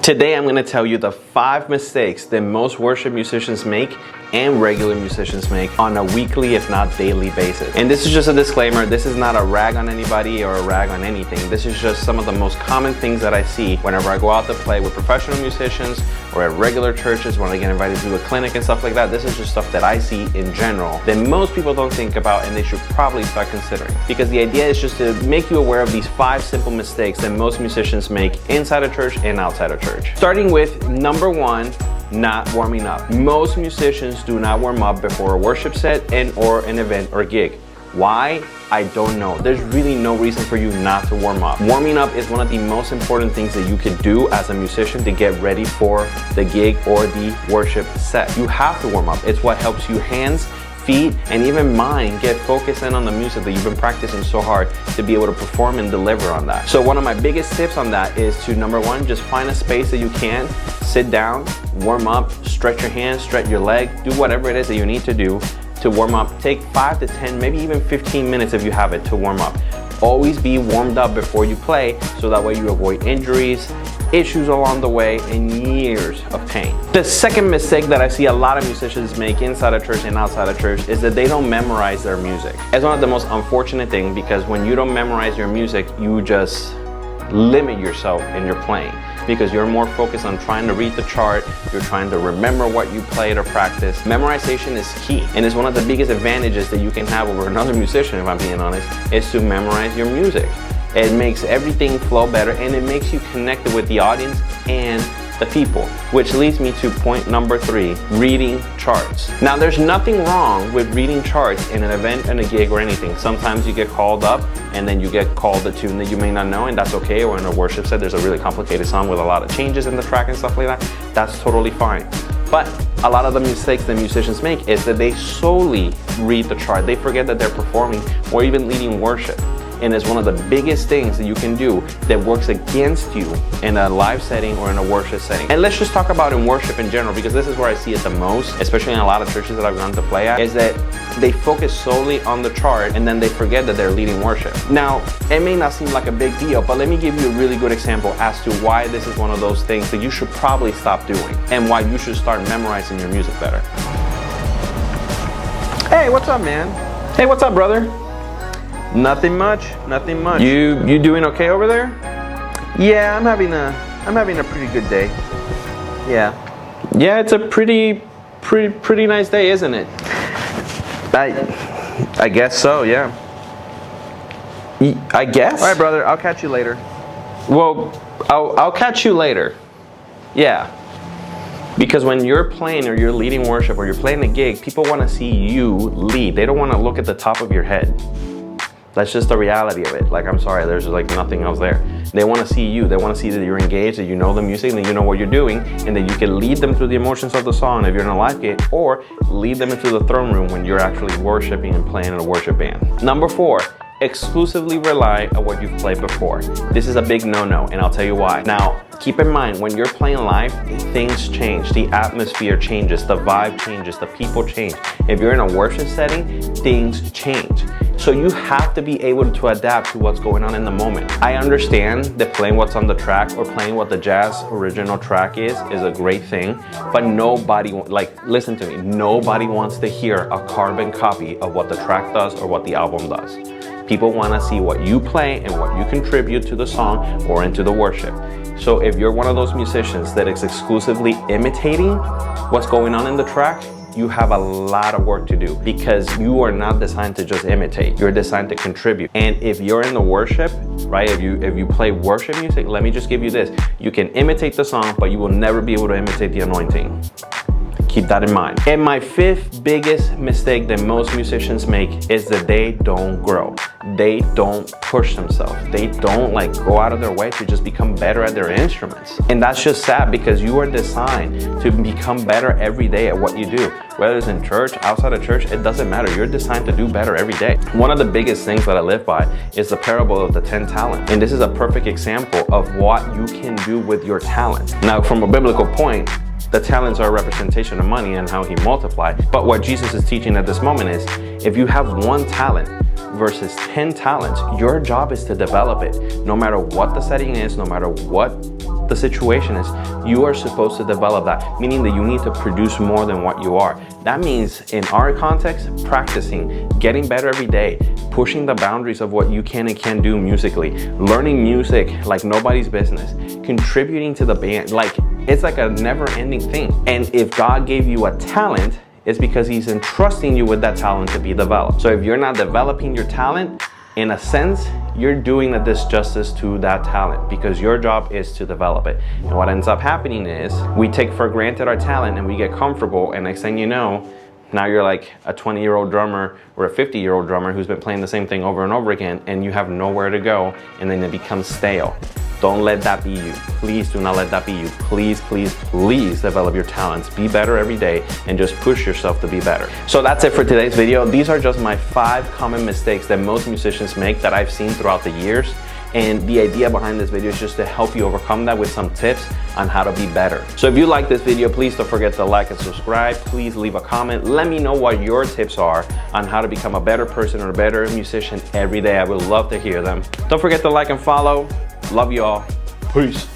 Today I'm going to tell you the 5 mistakes that most worship musicians make and regular musicians make on a weekly, if not daily basis. And this is just a disclaimer. This is not a rag on anybody or a rag on anything. This is just some of the most common things that I see whenever I go out to play with professional musicians or at regular churches when I get invited to do a clinic and stuff like that. This is just stuff that I see in general that most people don't think about and they should probably start considering. Because the idea is just to make you aware of these 5 simple mistakes that most musicians make inside a church and outside of church. Starting with number 1, not warming up. Most musicians do not warm up before a worship set and or an event or gig. Why? I don't know. There's really no reason for you not to warm up. Warming up is one of the most important things that you could do as a musician to get ready for the gig or the worship set. You have to warm up. It's what helps you hands, feet, and even mind get focused in on the music that you've been practicing so hard to be able to perform and deliver on that. So one of my biggest tips on that is to, number 1, just find a space that you can, sit down, warm up, stretch your hands, stretch your leg, do whatever it is that you need to do to warm up. Take 5 to 10, maybe even 15 minutes if you have it to warm up. Always be warmed up before you play so that way you avoid injuries, issues along the way, and years of pain. The second mistake that I see a lot of musicians make inside of church and outside of church is that they don't memorize their music. It's one of the most unfortunate things because when you don't memorize your music, you just limit yourself in your playing because you're more focused on trying to read the chart, you're trying to remember what you played or practice. Memorization is key, and it's one of the biggest advantages that you can have over another musician, if I'm being honest, is to memorize your music. It makes everything flow better and it makes you connected with the audience and the people, which leads me to point number 3, reading charts. Now there's nothing wrong with reading charts in an event and a gig or anything. Sometimes you get called up and then you get called a tune that you may not know, and that's okay. Or in a worship set there's a really complicated song with a lot of changes in the track and stuff like that. That's totally fine. But a lot of the mistakes that musicians make is that they solely read the chart. They forget that they're performing or even leading worship. And it's one of the biggest things that you can do that works against you in a live setting or in a worship setting. And let's just talk about in worship in general, because this is where I see it the most, especially in a lot of churches that I've gone to play at, is that they focus solely on the chart and then they forget that they're leading worship. Now, it may not seem like a big deal, but let me give you a really good example as to why this is one of those things that you should probably stop doing and why you should start memorizing your music better. Hey, what's up, man? Hey, what's up, brother? Nothing much, nothing much. You doing okay over there? Yeah, I'm having a pretty good day. Yeah, it's a pretty nice day, isn't it? I guess so, yeah. I guess. All right, brother. I'll catch you later. Well, I'll catch you later. Yeah. Because when you're playing or you're leading worship or you're playing a gig, people want to see you lead. They don't want to look at the top of your head. That's just the reality of it. Like, I'm sorry, there's like nothing else there. They want to see you. They want to see that you're engaged, that you know the music, that you know what you're doing, and that you can lead them through the emotions of the song if you're in a live gig, or lead them into the throne room when you're actually worshiping and playing in a worship band. Number 4, exclusively rely on what you've played before. This is a big no-no, and I'll tell you why. Now, keep in mind, when you're playing live, things change. The atmosphere changes, the vibe changes, the people change. If you're in a worship setting, things change. So you have to be able to adapt to what's going on in the moment. I understand that playing what's on the track or playing what the jazz original track is a great thing, but nobody, listen to me, nobody wants to hear a carbon copy of what the track does or what the album does. People want to see what you play and what you contribute to the song or into the worship. So if you're one of those musicians that is exclusively imitating what's going on in the track, you have a lot of work to do because you are not designed to just imitate. You're designed to contribute. And if you're in the worship, right, if you play worship music, let me just give you this. You can imitate the song, but you will never be able to imitate the anointing. Keep that in mind. And my 5th biggest mistake that most musicians make is that they don't grow. They don't push themselves. They don't go out of their way to just become better at their instruments. And that's just sad because you are designed to become better every day at what you do. Whether it's in church, outside of church, it doesn't matter. You're designed to do better every day. One of the biggest things that I live by is the parable of the 10 talents. And this is a perfect example of what you can do with your talent. Now, from a biblical point, the talents are a representation of money and how he multiplied. But what Jesus is teaching at this moment is, if you have 1 talent versus 10 talents, your job is to develop it. No matter what the setting is, no matter what the situation is you are supposed to develop that, meaning that you need to produce more than what you are. That means in our context, practicing, getting better every day, pushing the boundaries of what you can and can't do musically, learning music like nobody's business, contributing to the band. Like, it's like a never-ending thing. And if God gave you a talent, it's because he's entrusting you with that talent to be developed. So if you're not developing your talent, in a sense, you're doing a disjustice to that talent, because your job is to develop it. And what ends up happening is we take for granted our talent and we get comfortable, and next thing you know, now you're like a 20-year-old drummer or a 50-year-old drummer who's been playing the same thing over and over again, and you have nowhere to go, and then it becomes stale. Don't let that be you. Please do not let that be you. Please, please, please develop your talents. Be better every day and just push yourself to be better. So that's it for today's video. These are just my 5 common mistakes that most musicians make that I've seen throughout the years. And the idea behind this video is just to help you overcome that with some tips on how to be better. So if you like this video, please don't forget to like and subscribe. Please leave a comment. Let me know what your tips are on how to become a better person or a better musician every day. I would love to hear them. Don't forget to like and follow. Love you all. Peace.